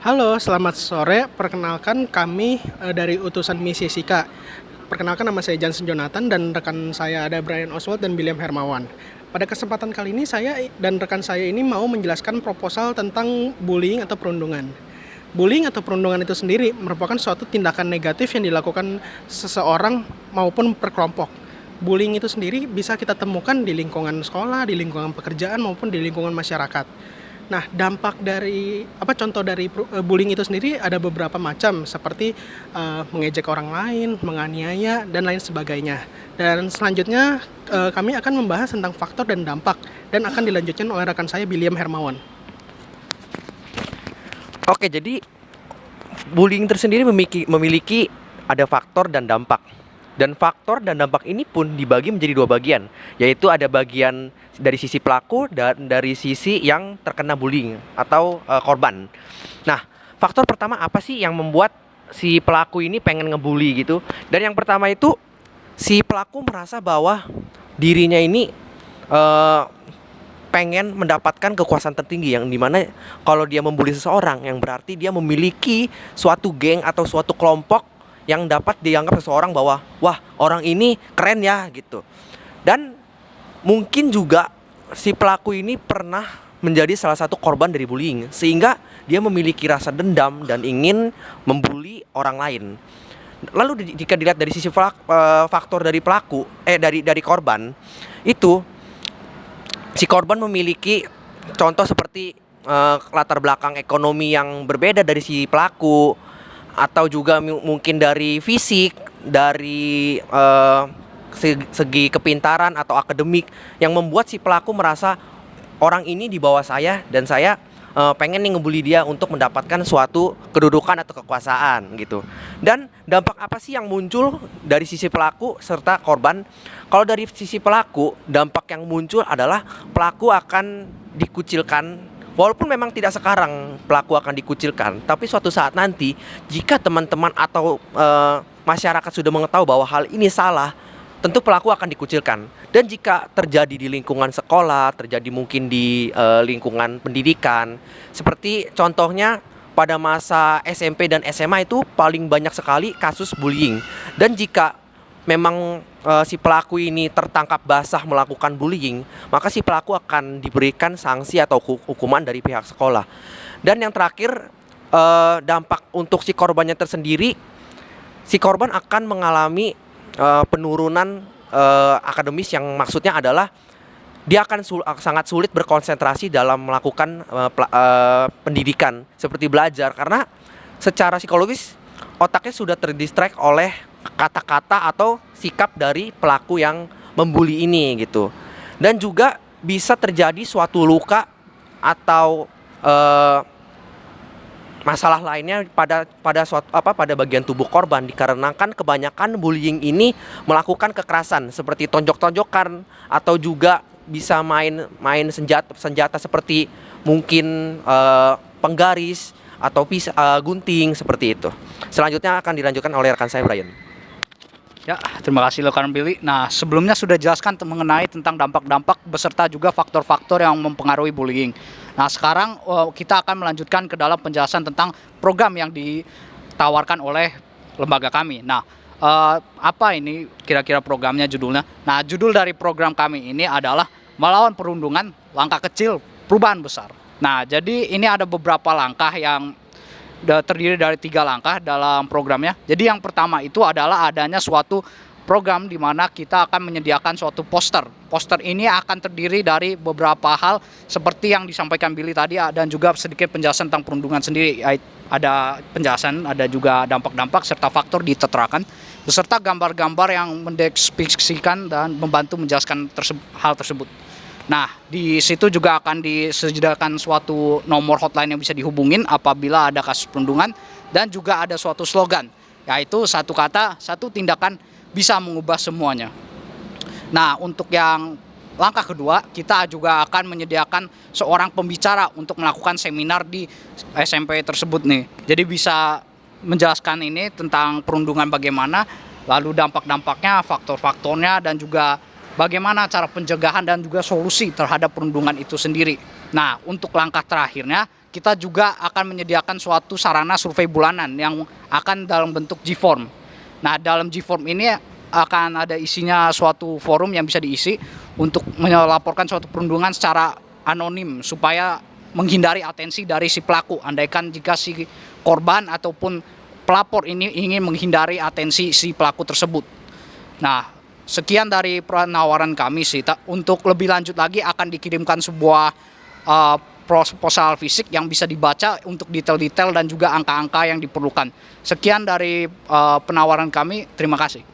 Halo, selamat sore. Perkenalkan kami dari utusan misi Sika. Perkenalkan nama saya Johnson Jonathan dan rekan saya ada Brian Oswald dan William Hermawan. Pada kesempatan kali ini saya dan rekan saya ini mau menjelaskan proposal tentang bullying atau perundungan. Bullying atau perundungan itu sendiri merupakan suatu tindakan negatif yang dilakukan seseorang maupun perkelompok. Bullying itu sendiri bisa kita temukan di lingkungan sekolah, di lingkungan pekerjaan maupun di lingkungan masyarakat. Nah, dampak dari contoh dari bullying itu sendiri ada beberapa macam seperti mengejek orang lain, menganiaya dan lain sebagainya. Dan selanjutnya kami akan membahas tentang faktor dan dampak dan akan dilanjutkan oleh rekan saya William Hermawan. Oke, jadi bullying tersendiri memiliki ada faktor dan dampak. Dan faktor dan dampak ini pun dibagi menjadi dua bagian, yaitu ada bagian dari sisi pelaku dan dari sisi yang terkena bullying atau korban. Nah, faktor pertama apa sih yang membuat si pelaku ini pengen ngebully gitu? Dan yang pertama itu si pelaku merasa bahwa dirinya ini pengen mendapatkan kekuasaan tertinggi, yang dimana kalau dia membuli seseorang yang berarti dia memiliki suatu geng atau suatu kelompok yang dapat dianggap seseorang bahwa wah, orang ini keren ya gitu. Dan mungkin juga si pelaku ini pernah menjadi salah satu korban dari bullying, sehingga dia memiliki rasa dendam dan ingin membuli orang lain. Lalu jika dilihat dari sisi faktor dari pelaku dari korban, itu si korban memiliki contoh seperti latar belakang ekonomi yang berbeda dari si pelaku, atau juga mungkin dari fisik, dari segi kepintaran atau akademik, yang membuat si pelaku merasa orang ini di bawah saya dan saya pengen nih ngebully dia untuk mendapatkan suatu kedudukan atau kekuasaan gitu. Dan dampak apa sih yang muncul dari sisi pelaku serta korban? Kalau dari sisi pelaku, dampak yang muncul adalah pelaku akan dikucilkan. Walaupun memang tidak sekarang pelaku akan dikucilkan, tapi suatu saat nanti jika teman-teman atau masyarakat sudah mengetahui bahwa hal ini salah, tentu pelaku akan dikucilkan. Dan jika terjadi di lingkungan sekolah, terjadi mungkin di lingkungan pendidikan, seperti contohnya pada masa SMP dan SMA itu paling banyak sekali kasus bullying. Dan jika memang si pelaku ini tertangkap basah melakukan bullying, maka si pelaku akan diberikan sanksi atau hukuman dari pihak sekolah. Dan yang terakhir, dampak untuk si korbannya tersendiri, si korban akan mengalami penurunan akademis, yang maksudnya adalah dia akan sangat sulit berkonsentrasi dalam melakukan pendidikan seperti belajar, karena secara psikologis otaknya sudah terdistract oleh kata-kata atau sikap dari pelaku yang membuli ini gitu. Dan juga bisa terjadi suatu luka atau masalah lainnya pada bagian tubuh korban, dikarenakan kebanyakan bullying ini melakukan kekerasan seperti tonjok-tonjokan, atau juga bisa main senjata seperti mungkin penggaris atau gunting seperti itu. Selanjutnya akan dilanjutkan oleh rekan saya Brian. Ya, terima kasih rekan Billy. Nah, sebelumnya sudah jelaskan mengenai tentang dampak-dampak beserta juga faktor-faktor yang mempengaruhi bullying. Nah, sekarang kita akan melanjutkan ke dalam penjelasan tentang program yang ditawarkan oleh lembaga kami. Nah, apa ini kira-kira programnya, judulnya? Nah, judul dari program kami ini adalah Melawan Perundungan, Langkah Kecil, Perubahan Besar. Nah, jadi ini ada beberapa langkah yang terdiri dari 3 langkah dalam programnya. Jadi yang pertama itu adalah adanya suatu program di mana kita akan menyediakan suatu poster. Poster ini akan terdiri dari beberapa hal seperti yang disampaikan Billy tadi, dan juga sedikit penjelasan tentang perundungan sendiri. Ada penjelasan, ada juga dampak-dampak serta faktor diterterakan, beserta gambar-gambar yang mendeskripsikan dan membantu menjelaskan hal tersebut. Nah, di situ juga akan disediakan suatu nomor hotline yang bisa dihubungin apabila ada kasus perundungan, dan juga ada suatu slogan, yaitu satu kata, satu tindakan bisa mengubah semuanya. Nah, untuk yang langkah kedua, kita juga akan menyediakan seorang pembicara untuk melakukan seminar di SMP tersebut nih. Jadi bisa menjelaskan ini tentang perundungan bagaimana, lalu dampak-dampaknya, faktor-faktornya, dan juga bagaimana cara pencegahan dan juga solusi terhadap perundungan itu sendiri. Nah, untuk langkah terakhirnya kita juga akan menyediakan suatu sarana survei bulanan yang akan dalam bentuk G-form. Nah, dalam G-form ini akan ada isinya suatu forum yang bisa diisi untuk melaporkan suatu perundungan secara anonim supaya menghindari atensi dari si pelaku. Andaikan jika si korban ataupun pelapor ini ingin menghindari atensi si pelaku tersebut. Nah, sekian dari penawaran kami sih. Untuk lebih lanjut lagi akan dikirimkan sebuah proposal fisik yang bisa dibaca untuk detail-detail dan juga angka-angka yang diperlukan. Sekian dari penawaran kami, terima kasih.